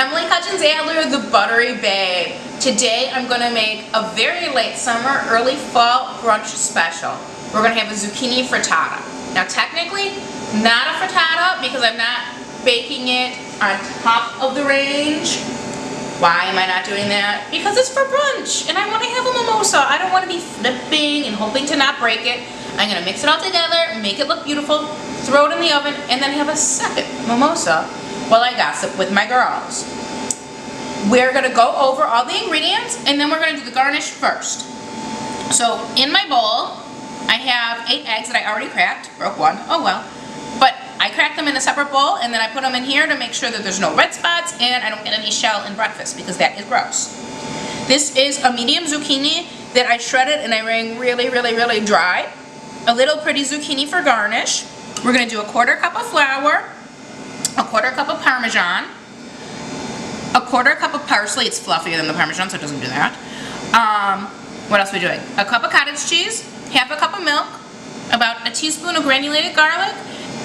Emily Kutchins Adler, the Buttery Babe. Today I'm going to make a very late summer, early fall brunch special. We're going to have a zucchini frittata. Now technically, not a frittata because I'm not baking it on top of the range. Why am I not doing that? Because it's for brunch and I want to have a mimosa. I don't want to be flipping and hoping to not break it. I'm going to mix it all together, make it look beautiful, throw it in the oven, and then have a second mimosa while I gossip with my girls. We're going to go over all the ingredients and then we're going to do the garnish first. So in my bowl, I have 8 eggs that I already cracked. Broke one, oh well. But I cracked them in a separate bowl and then I put them in here to make sure that there's no red spots and I don't get any shell in breakfast because that is gross. This is a medium zucchini that I shredded and I wring really, really, really dry. A little pretty zucchini for garnish. We're going to do a 1/4 cup of flour, a 1/4 cup of Parmesan, a 1/4 cup of parsley. It's fluffier than the Parmesan, so it doesn't do that. What else are we doing? A cup of cottage cheese, 1/2 cup of milk, about a teaspoon of granulated garlic,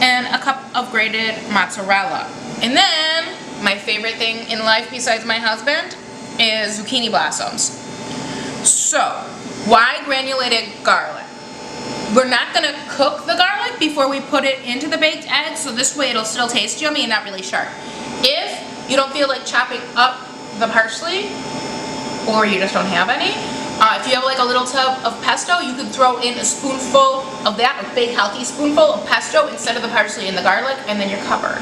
and a cup of grated mozzarella. And then, my favorite thing in life besides my husband is zucchini blossoms. So, why granulated garlic? We're not going to cook the garlic before we put it into the baked eggs, so this way it'll still taste yummy and not really sharp. If you don't feel like chopping up the parsley, or you just don't have any, if you have like a little tub of pesto, you could throw in a spoonful of that, a big healthy spoonful of pesto instead of the parsley and the garlic, and then you're covered.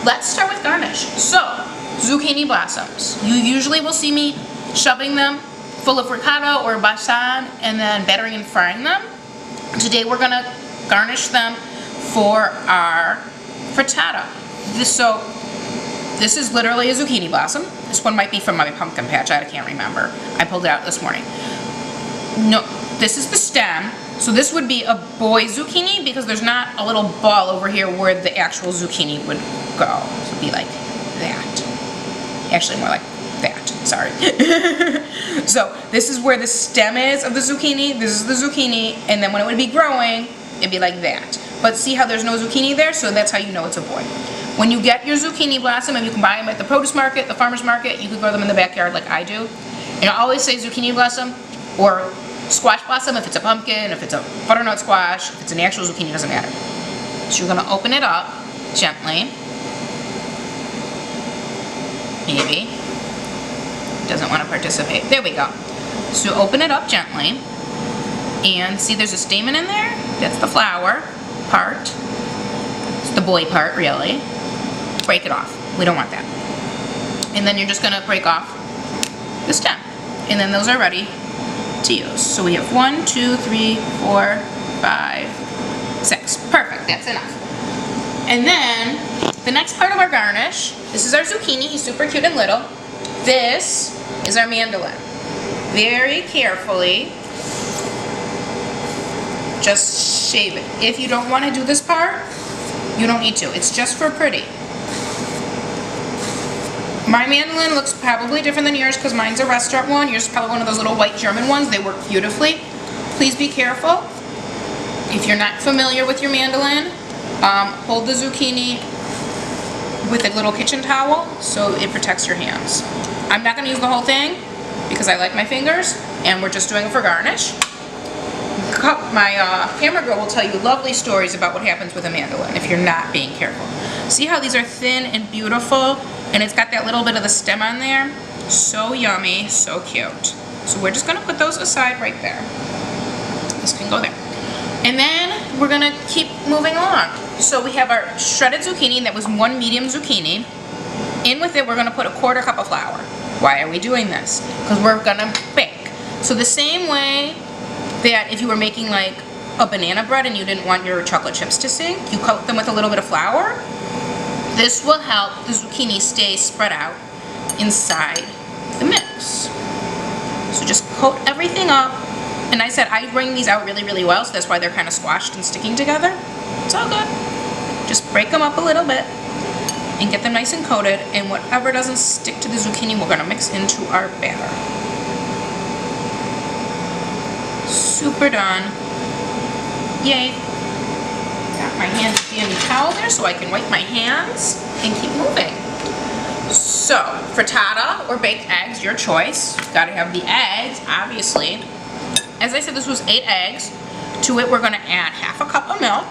Let's start with garnish. So, zucchini blossoms. You usually will see me shoving them full of ricotta or balsam and then battering and frying them. Today we're going to garnish them for our frittata. This is literally a zucchini blossom. This one might be from my pumpkin patch. I can't remember. I pulled it out this morning. No, this is the stem. So this would be a boy zucchini because there's not a little ball over here where the actual zucchini would go. So it'd be like that. Actually more like that. Sorry. So this is where the stem is of the zucchini. This is the zucchini. And then when it would be growing, it'd be like that. But see how there's no zucchini there? So that's how you know it's a boy. When you get your zucchini blossom, and you can buy them at the produce market, the farmer's market, you can grow them in the backyard like I do. And I always say zucchini blossom or squash blossom if it's a pumpkin, if it's a butternut squash, if it's an actual zucchini, it doesn't matter. So you're going to open it up gently. Maybe. Doesn't want to participate. There we go. So open it up gently. And see there's a stamen in there? That's the flower part. It's the boy part, really. Break it off. We don't want that. And then you're just going to break off the stem. And then those are ready to use. So we have 1, 2, 3, 4, 5, 6. Perfect. That's enough. And then the next part of our garnish, this is our zucchini. He's super cute and little. This is our mandolin. Very carefully, just shave it. If you don't want to do this part, you don't need to. It's just for pretty. My mandolin looks probably different than yours because mine's a restaurant one. Yours is probably one of those little white German ones. They work beautifully. Please be careful. If you're not familiar with your mandolin, hold the zucchini with a little kitchen towel so it protects your hands. I'm not going to use the whole thing because I like my fingers and we're just doing it for garnish. My camera girl will tell you lovely stories about what happens with a mandolin if you're not being careful. See how these are thin and beautiful and it's got that little bit of the stem on there? So yummy, so cute. So we're just going to put those aside right there. This can go there. And then we're going to keep moving along. So we have our shredded zucchini, that was 1 medium zucchini. In with it we're going to put a 1/4 cup of flour. Why are we doing this? Because we're going to bake. So the same way that if you were making like a banana bread and you didn't want your chocolate chips to sink, you coat them with a little bit of flour. This will help the zucchini stay spread out inside the mix. So just coat everything up. And I said I bring these out really, really well, so that's why they're kind of squashed and sticking together. It's all good. Just break them up a little bit and get them nice and coated, and whatever doesn't stick to the zucchini we're going to mix into our batter. Super done. Yay. Got my handy dandy towel there so I can wipe my hands and keep moving. So, frittata or baked eggs, your choice. Gotta have the eggs, obviously. As I said, this was 8 eggs. To it, we're gonna add half a cup of milk,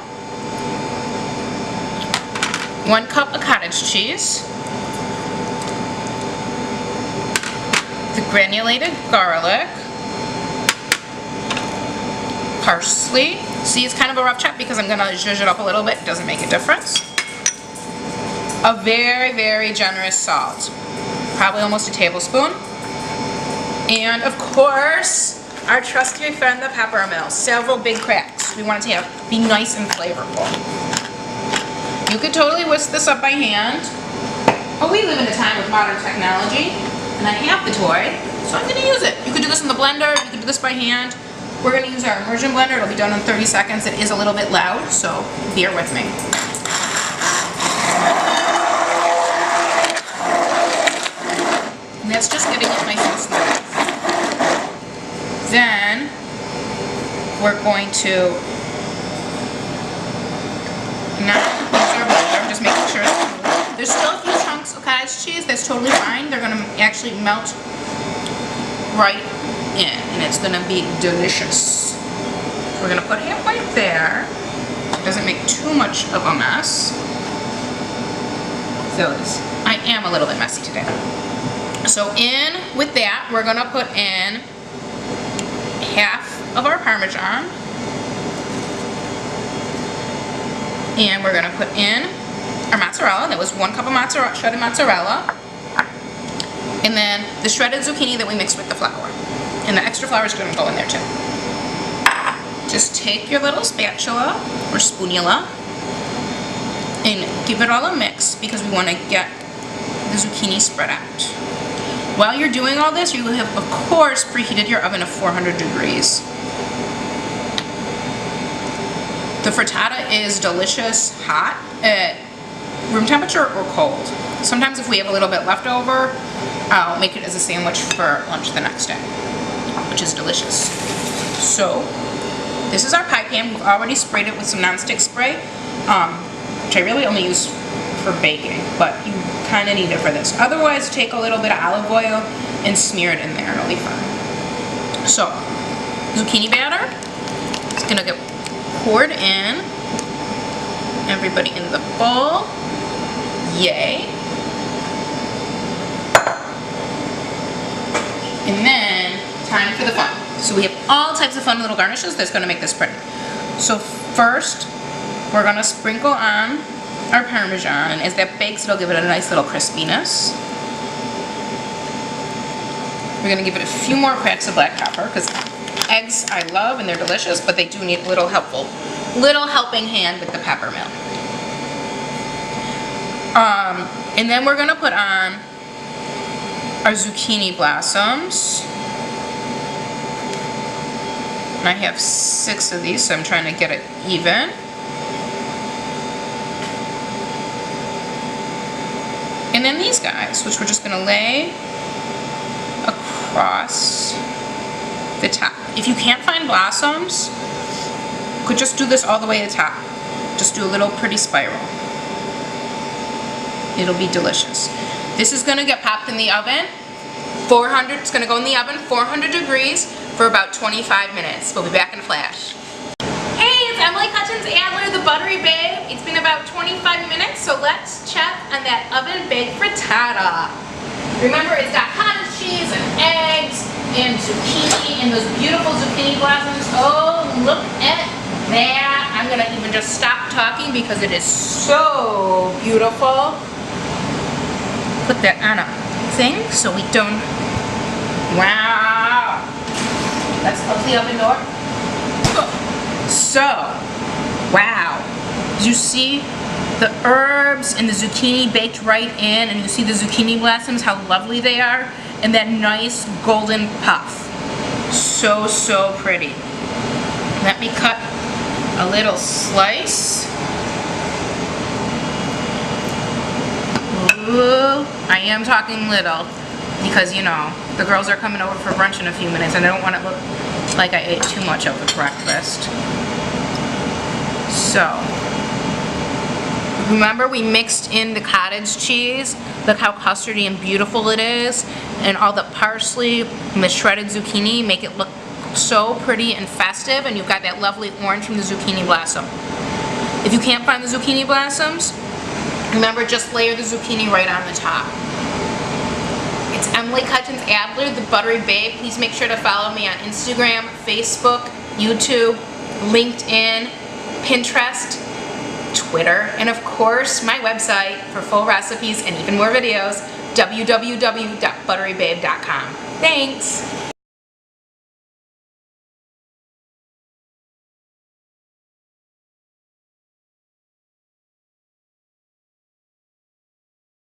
1 cup of cottage cheese, the granulated garlic, parsley. See, it's kind of a rough chop because I'm gonna zhuzh it up a little bit. It doesn't make a difference. A very, very generous salt, probably almost a tablespoon. And of course, our trusty friend, the pepper mill. Several big cracks. We want it to be nice and flavorful. You could totally whisk this up by hand. But we live in a time with modern technology, and I have the toy, so I'm going to use it. You could do this in the blender, you could do this by hand. We're going to use our immersion blender. It'll be done in 30 seconds. It is a little bit loud, so bear with me. And that's just getting it nice and smooth. Then we're going to now use our blender, just making sure there's still a few chunks of cottage cheese. That's totally fine. They're going to actually melt right in, and it's going to be delicious. We're going to put half right there. It doesn't make too much of a mess. So I am a little bit messy today. So in with that, we're going to put in half of our Parmesan. And we're going to put in our mozzarella. That was 1 cup of mozzarella, shredded mozzarella. And then the shredded zucchini that we mixed with the flour. And the extra flour is going to go in there too. Just take your little spatula or spoonula and give it all a mix because we want to get the zucchini spread out. While you're doing all this, you have, of course, preheated your oven to 400 degrees. The frittata is delicious hot at room temperature or cold. Sometimes if we have a little bit left over, I'll make it as a sandwich for lunch the next day, which is delicious. So, this is our pie pan. We've already sprayed it with some nonstick spray, which I really only use for baking, but you kind of need it for this. Otherwise, take a little bit of olive oil and smear it in there. It'll be fine. So, zucchini batter is going to get poured in. Everybody in the bowl. Yay. And then, time for the fun. So we have all types of fun little garnishes that's going to make this pretty. So first, we're going to sprinkle on our Parmesan, and as that bakes, it'll give it a nice little crispiness. We're going to give it a few more cracks of black pepper, because eggs I love and they're delicious, but they do need a little helping hand with the pepper mill. And then we're going to put on our zucchini blossoms. And I have 6 of these, so I'm trying to get it even. And then these guys, which we're just going to lay across the top. If you can't find blossoms, you could just do this all the way to the top. Just do a little pretty spiral. It'll be delicious. This is going to get popped in the oven. 400, it's going to go in the oven, 400 degrees for about 25 minutes. We'll be back in a flash. Hey, it's Kutchins, Adler, the Buttery Babe. It's been about 25 minutes, so let's check on that oven-baked frittata. Remember, it's got cottage cheese and eggs and zucchini and those beautiful zucchini blossoms. Oh, look at that. I'm going to even just stop talking because it is so beautiful. Put that on a thing so we don't... Wow! Let's close the oven door. So, wow. You see the herbs and the zucchini baked right in, and you see the zucchini blossoms, how lovely they are, and that nice golden puff. So, so pretty. Let me cut a little slice. Ooh, I am talking little because, you know, the girls are coming over for brunch in a few minutes and I don't want it to look like I ate too much over breakfast. So, Remember, we mixed in the cottage cheese. Look how custardy and beautiful it is. And all the parsley and the shredded zucchini make it look so pretty and festive. And you've got that lovely orange from the zucchini blossom. If you can't find the zucchini blossoms, remember, just layer the zucchini right on the top. It's Emily Kutchins Adler, the Buttery Babe. Please make sure to follow me on Instagram, Facebook, YouTube, LinkedIn, Pinterest, Twitter, and of course my website for full recipes and even more videos, www.butterybabe.com. Thanks!